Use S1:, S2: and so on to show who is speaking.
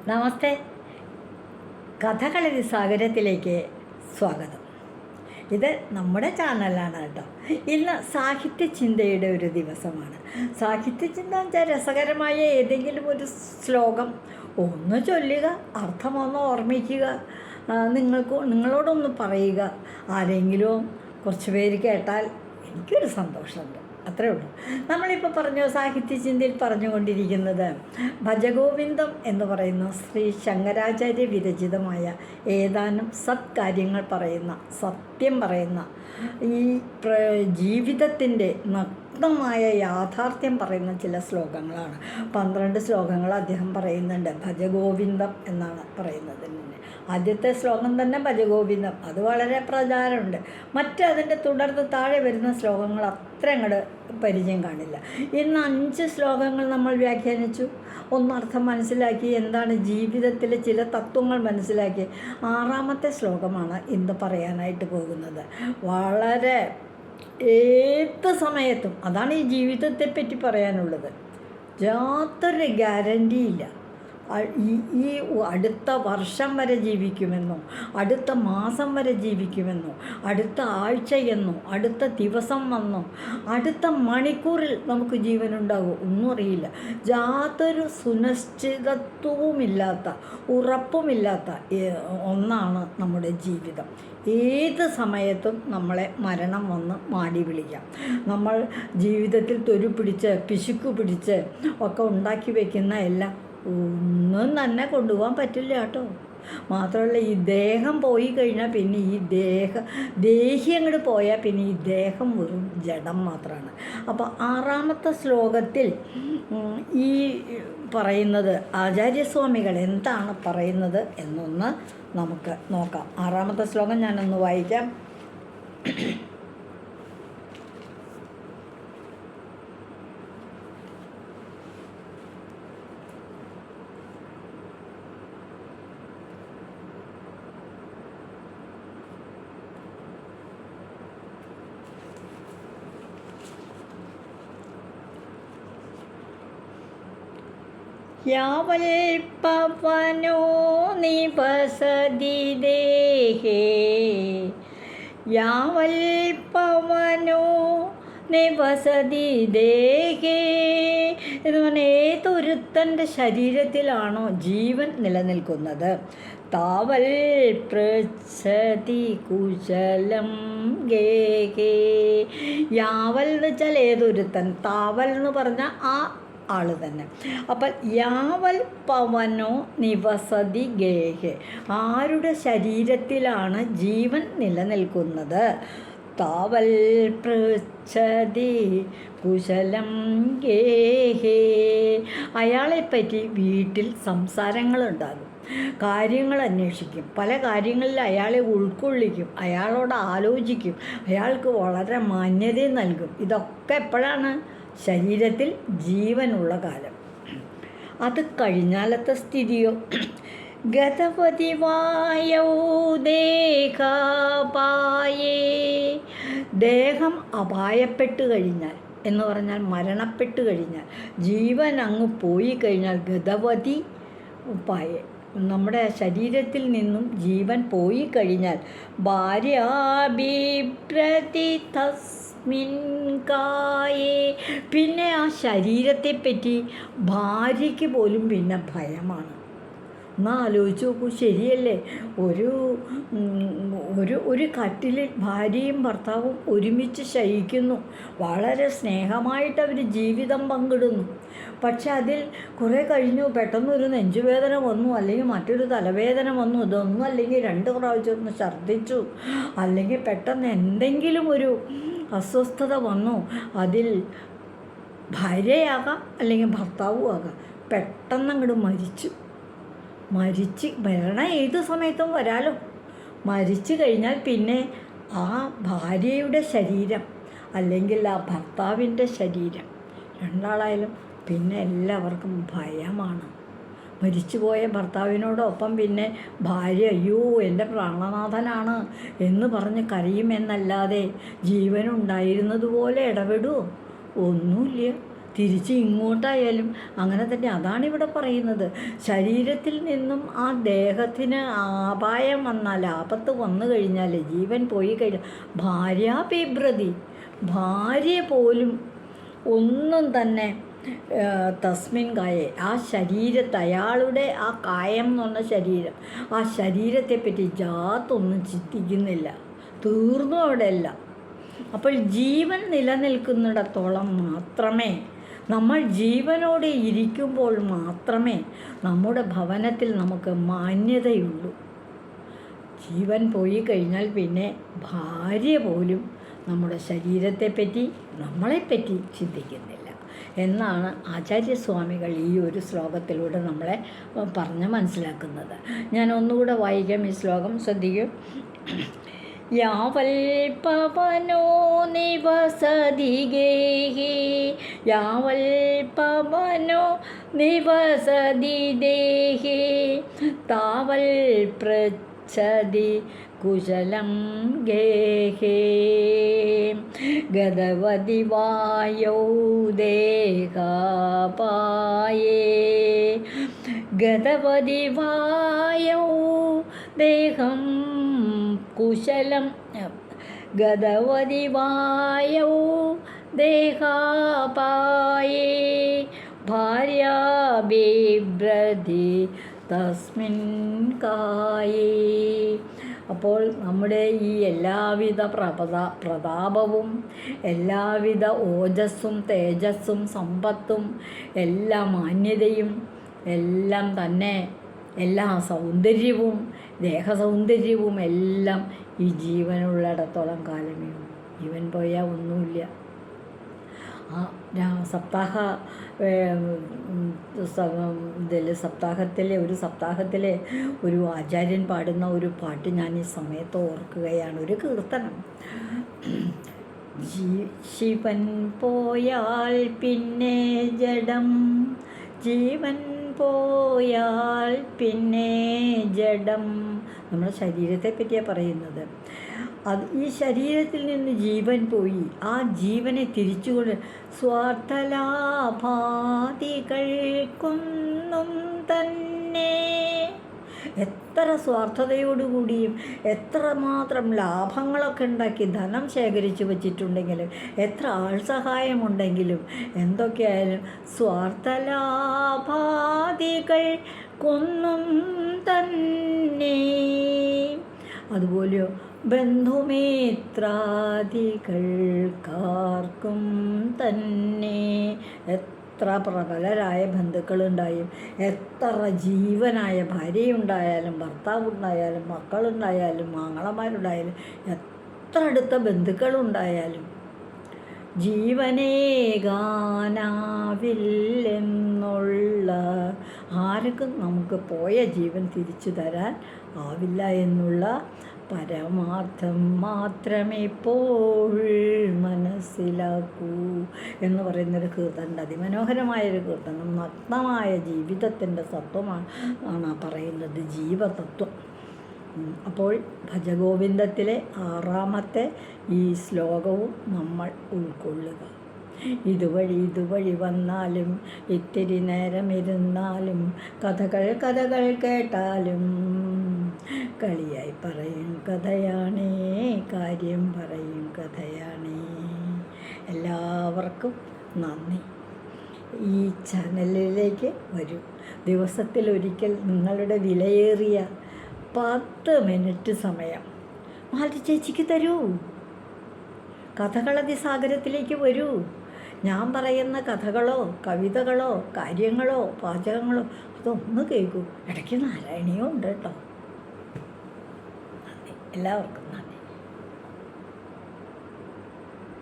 S1: നമസ്തേ. കഥകളി സാഗരത്തിലേക്ക് സ്വാഗതം. ഇത് നമ്മുടെ ചാനലാണ് കേട്ടോ. ഇന്ന് സാഹിത്യചിന്തയുടെ ഒരു ദിവസമാണ്. സാഹിത്യചിന്ത വെച്ചാൽ രസകരമായ ഏതെങ്കിലും ഒരു ശ്ലോകം ഒന്ന് ചൊല്ലുക, അർത്ഥമൊന്ന് ഓർമ്മിക്കുക, നിങ്ങളോടൊന്ന് പറയുക. ആരെങ്കിലും കുറച്ച് പേര് കേട്ടാൽ എനിക്കൊരു സന്തോഷമുണ്ട്, അത്രേ ഉള്ളൂ. നമ്മളിപ്പോൾ സാഹിത്യചിന്തയിൽ പറഞ്ഞുകൊണ്ടിരിക്കുന്നത് ഭജഗോവിന്ദം എന്ന് പറയുന്ന ശ്രീ ശങ്കരാചാര്യ വിരചിതമായ ഏതാനും സത്കാര്യങ്ങൾ പറയുന്ന, സത്യം പറയുന്ന, ഈ ജീവിതത്തിൻ്റെ നഗ്നമായ യാഥാർത്ഥ്യം പറയുന്ന ചില ശ്ലോകങ്ങളാണ്. 12 ശ്ലോകങ്ങൾ അദ്ദേഹം പറയുന്നുണ്ട്. ഭജഗോവിന്ദം എന്നാണ് പറയുന്നത്. ആദ്യത്തെ ശ്ലോകം തന്നെ ഭജഗോവിന്ദം, അത് വളരെ പ്രചാരമുണ്ട്. അതിൻ്റെ തുടർന്ന് താഴെ വരുന്ന ശ്ലോകങ്ങൾ അത്ര അങ്ങോട്ട് പരിചയം കാണില്ല. ഇന്ന് 5 ശ്ലോകങ്ങൾ നമ്മൾ വ്യാഖ്യാനിച്ചു, ഒന്നർത്ഥം മനസ്സിലാക്കി, എന്താണ് ജീവിതത്തിലെ ചില തത്വങ്ങൾ മനസ്സിലാക്കി. 6ാമത്തെ ശ്ലോകമാണ് ഇന്ന് പറയാനായിട്ട് പോകുന്നത്. വളരെ ഏത് സമയത്തും, അതാണ് ഈ ജീവിതത്തെപ്പറ്റി പറയാനുള്ളത്. യാതൊരു ഗ്യാരണ്ടിയില്ല. ഈ അടുത്ത വർഷം വരെ ജീവിക്കുമെന്നോ, അടുത്ത മാസം വരെ ജീവിക്കുമെന്നോ, അടുത്ത ആഴ്ചയെന്നോ, അടുത്ത ദിവസം വന്നോ, അടുത്ത മണിക്കൂറിൽ നമുക്ക് ജീവനുണ്ടാകുമോ ഒന്നും അറിയില്ല. യാതൊരു സുനിശ്ചിതത്വവുമില്ലാത്ത, ഉറപ്പുമില്ലാത്ത ഒന്നാണ് നമ്മുടെ ജീവിതം. ഏത് സമയത്തും നമ്മളെ മരണം വന്ന് മാടി വിളിക്കാം. നമ്മൾ ജീവിതത്തിൽ തൊരു പിടിച്ച് പിശുക്ക് പിടിച്ച് ഒക്കെ ഉണ്ടാക്കി വയ്ക്കുന്ന എല്ലാം ഒന്നും തന്നെ കൊണ്ടുപോകാൻ പറ്റില്ല കേട്ടോ. മാത്രമല്ല, ഈ ദേഹം പോയി കഴിഞ്ഞാൽ പിന്നെ ഈ ദേഹി അങ്ങോട്ട് പോയാൽ പിന്നെ ഈ ദേഹം വെറും ജഡം മാത്രമാണ്. അപ്പോൾ 6ാമത്തെ ശ്ലോകത്തിൽ ഈ പറയുന്നത് ആചാര്യസ്വാമികൾ എന്താണ് പറയുന്നത് എന്നൊന്ന് നമുക്ക് നോക്കാം. 6ാമത്തെ ശ്ലോകം ഞാനൊന്ന് വായിക്കാം. യാവൽപവനോ നിവസതി ദേഹേ, യാവൽപവനോ നിവസതി ദേഹേ എന്ന് പറഞ്ഞാൽ ഏതൊരുത്തൻ്റെ ശരീരത്തിലാണോ ജീവൻ നിലനിൽക്കുന്നത്, താവൽ പൃച്ഛതി കുശലം ഗേഹേ. യാവൽ എന്ന് വെച്ചാൽ ഏതൊരുത്തൻ, താവൽ എന്ന് പറഞ്ഞാൽ ആ ആൾ തന്നെ. അപ്പം യാവൽ പവനോ നിവസതി ഗേഹേ, ആരുടെ ശരീരത്തിലാണ് ജീവൻ നിലനിൽക്കുന്നത്, താവൽ പൃച്ഛതി കുശലം ഗേഹേ, അയാളെപ്പറ്റി വീട്ടിൽ സംസാരങ്ങളുണ്ടാകും, കാര്യങ്ങൾ അന്വേഷിക്കും, പല കാര്യങ്ങളിൽ അയാളെ ഉൾക്കൊള്ളിക്കും, അയാളോട് ആലോചിക്കും, അയാൾക്ക് വളരെ മാന്യത നൽകും. ഇതൊക്കെ എപ്പോഴാണ്? ശരീരത്തിൽ ജീവനുള്ള കാലം. അത് കഴിഞ്ഞാലത്തെ സ്ഥിതിയോ ഗതവതി വായൗ ദേഹാപായേ, ദേഹം അപായപ്പെട്ട് കഴിഞ്ഞാൽ എന്ന് പറഞ്ഞാൽ മരണപ്പെട്ട് കഴിഞ്ഞാൽ, ജീവൻ അങ്ങ് പോയി കഴിഞ്ഞാൽ ഗതവതി പായേ, നമ്മുടെ ശരീരത്തിൽ നിന്നും ജീവൻ പോയി കഴിഞ്ഞാൽ ഭാര്യാഭിപ്രതി തസ്മിൻകായേ, പിന്നെ ആ ശരീരത്തെപ്പറ്റി ഭാര്യയ്ക്ക് പോലും പിന്നെ ഭയമാണ്. ഒന്ന് ആലോചിച്ച് നോക്കൂ, ശരിയല്ലേ? ഒരു കട്ടിലിൽ ഭാര്യയും ഭർത്താവും ഒരുമിച്ച് ശയിക്കുന്നു, വളരെ സ്നേഹമായിട്ട് അവർ ജീവിതം പങ്കിടുന്നു. പക്ഷെ അതിൽ കുറേ കഴിഞ്ഞു പെട്ടെന്നൊരു നെഞ്ചുവേദന വന്നു, അല്ലെങ്കിൽ മറ്റൊരു തലവേദന വന്നു, ഇതൊന്നും അല്ലെങ്കിൽ 2 പ്രാവശ്യം ഒന്ന് ഛർദ്ദിച്ചു, അല്ലെങ്കിൽ പെട്ടെന്ന് എന്തെങ്കിലും ഒരു അസ്വസ്ഥത വന്നു, അതിൽ ഭാര്യയാകാം അല്ലെങ്കിൽ ഭർത്താവും ആകാം, പെട്ടെന്ന് അങ്ങോട്ട് മരണം ഏത് സമയത്തും വരാലോ. മരിച്ചു കഴിഞ്ഞാൽ പിന്നെ ആ ഭാര്യയുടെ ശരീരം അല്ലെങ്കിൽ ആ ഭർത്താവിൻ്റെ ശരീരം, രണ്ടാളായാലും പിന്നെ എല്ലാവർക്കും ഭയമാണ്. മരിച്ചുപോയ ഭർത്താവിനോടൊപ്പം പിന്നെ ഭാര്യ അയ്യോ എൻ്റെ പ്രാണനാഥനാണ് എന്ന് പറഞ്ഞ് കരയുമെന്നല്ലാതെ ജീവനുണ്ടായിരുന്നതുപോലെ ഇടപെടുമോ? ഒന്നുമില്ല. തിരിച്ച് ഇങ്ങോട്ടായാലും അങ്ങനെ തന്നെ. അതാണ് ഇവിടെ പറയുന്നത്. ശരീരത്തിൽ നിന്നും ആ ദേഹത്തിന് അപായം വന്നാൽ, ആപത്ത് വന്നു കഴിഞ്ഞാൽ, ജീവൻ പോയി കഴിഞ്ഞാൽ ഭാര്യാഭിഭ്രതി, ഭാര്യ പോലും ഒന്നും തന്നെ തസ്മിൻ കായെ, ആ ശരീരത്തെ, അയാളുടെ ആ കായം എന്ന് പറഞ്ഞ ശരീരം, ആ ശരീരത്തെപ്പറ്റി ജാത്തൊന്നും ചിന്തിക്കുന്നില്ല. തീർന്നു അവിടെയല്ല. അപ്പോൾ ജീവൻ നിലനിൽക്കുന്നിടത്തോളം മാത്രമേ, നമ്മൾ ജീവനോടെ ഇരിക്കുമ്പോൾ മാത്രമേ നമ്മുടെ ഭവനത്തിൽ നമുക്ക് മാന്യതയുള്ളൂ. ജീവൻ പോയി കഴിഞ്ഞാൽ പിന്നെ ഭാര്യ പോലും നമ്മുടെ ശരീരത്തെപ്പറ്റി, നമ്മളെപ്പറ്റി ചിന്തിക്കുന്നില്ല എന്നാണ് ആചാര്യസ്വാമികൾ ഈ ഒരു ശ്ലോകത്തിലൂടെ നമ്മളെ പറഞ്ഞ് മനസ്സിലാക്കുന്നത്. ഞാൻ ഒന്നുകൂടെ വായിക്കാം ഈ ശ്ലോകം, ശ്രദ്ധിക്കും. യാവൽ പവനോ നിവസതി ഗേഹി, യാവൽ പവനോ നിവസതി ദേഹി, താവൽ പൃച്ഛതി കുശലം ഗേഹേ, ഗതവതി വായൗ ദേഹാപായേ, ഗതവതി വായൗ ദേഹം കുശലം, ഗതവതി വായൗ ദേഹാപായേ, ഭാര്യാഭിഭ്രതി തസ്മിൻ കായേ. അപ്പോൾ നമ്മുടെ ഈ എല്ലാവിധ പ്രതാപവും, എല്ലാവിധ ഓജസ്സും തേജസ്സും സമ്പത്തും എല്ലാ മാന്യതയും എല്ലാം തന്നെ, എല്ലാ സൗന്ദര്യവും, ദേഹസൗന്ദര്യവും എല്ലാം ഈ ജീവനുള്ളിടത്തോളം കാലമേ ഉള്ളൂ. ജീവൻ പോയാൽ ഒന്നുമില്ല. സപ്താഹ സപ്താഹത്തിലെ ഒരു ആചാര്യൻ പാടുന്ന ഒരു പാട്ട് ഞാൻ ഈ സമയത്ത് ഓർക്കുകയാണ്. ഒരു കീർത്തനം. ശിവൻ പോയാൽ പിന്നെ ജഡം, ജീവൻ പോയാൽ പിന്നെ ജഡം. നമ്മുടെ ശരീരത്തെ പറ്റിയാണ് പറയുന്നത്. അത് ഈ ശരീരത്തിൽ നിന്ന് ജീവൻ പോയി, ആ ജീവനെ തിരിച്ചുകൊണ്ട് സ്വാർത്ഥലാഭാദികൾക്കൊന്നും തന്നെ, എത്ര സ്വാർത്ഥതയോടുകൂടിയും എത്രമാത്രം ലാഭങ്ങളൊക്കെ ഉണ്ടാക്കി ധനം ശേഖരിച്ചു വച്ചിട്ടുണ്ടെങ്കിലും, എത്ര ആൾസഹായമുണ്ടെങ്കിലും, എന്തൊക്കെയായാലും സ്വാർത്ഥലാഭാദികൾക്കൊന്നും തന്നെ. അതുപോലെയോ ബന്ധുമിത്രാദികൾക്കാർക്കും തന്നെ, എത്ര പ്രബലരായ ബന്ധുക്കളുണ്ടായും, എത്ര ജീവനായ ഭാര്യയുണ്ടായാലും, ഭർത്താവുണ്ടായാലും, മക്കളുണ്ടായാലും, ആങ്ങളമാരുണ്ടായാലും, എത്ര അടുത്ത ബന്ധുക്കളുണ്ടായാലും ജീവനേകാനാവില്ലെന്നുള്ള, ആർക്കും നമുക്ക് പോയ ജീവൻ തിരിച്ചു തരാൻ ആവില്ല എന്നുള്ള പരമാർത്ഥം മാത്രമേ ഇപ്പോൾ മനസ്സിലാക്കൂ എന്ന് പറയുന്നൊരു കീർത്തനം. അതിമനോഹരമായൊരു കീർത്തനം. നഗ്നമായ ജീവിതത്തിൻ്റെ തത്വമാണ് പറയുന്നത്, ജീവതത്വം. അപ്പോൾ ഭജഗോവിന്ദത്തിലെ 6ാമത്തെ ഈ ശ്ലോകവും നമ്മൾ ഉൾക്കൊള്ളുക. ഇതുവഴി വന്നാലും, ഇത്തിരി നേരം ഇരുന്നാലും, കഥകൾ കേട്ടാലും, കളിയായി പറയും കഥയാണേ, കാര്യം പറയും കഥയാണേ. എല്ലാവർക്കും നന്ദി. ഈ ചാനലിലേക്ക് വരൂ. ദിവസത്തിലൊരിക്കൽ നിങ്ങളുടെ വിലയേറിയ 10 മിനിറ്റ് സമയം മാലതി ചേച്ചിക്ക് തരൂ. കഥകളതിസാഗരത്തിലേക്ക് വരൂ. ഞാൻ പറയുന്ന കഥകളോ കവിതകളോ കാര്യങ്ങളോ പാചകങ്ങളോ അതൊന്ന് കേൾക്കൂ. ഇടയ്ക്ക് നാരായണീയം ഉണ്ട് കേട്ടോ. എല്ലാവർക്കും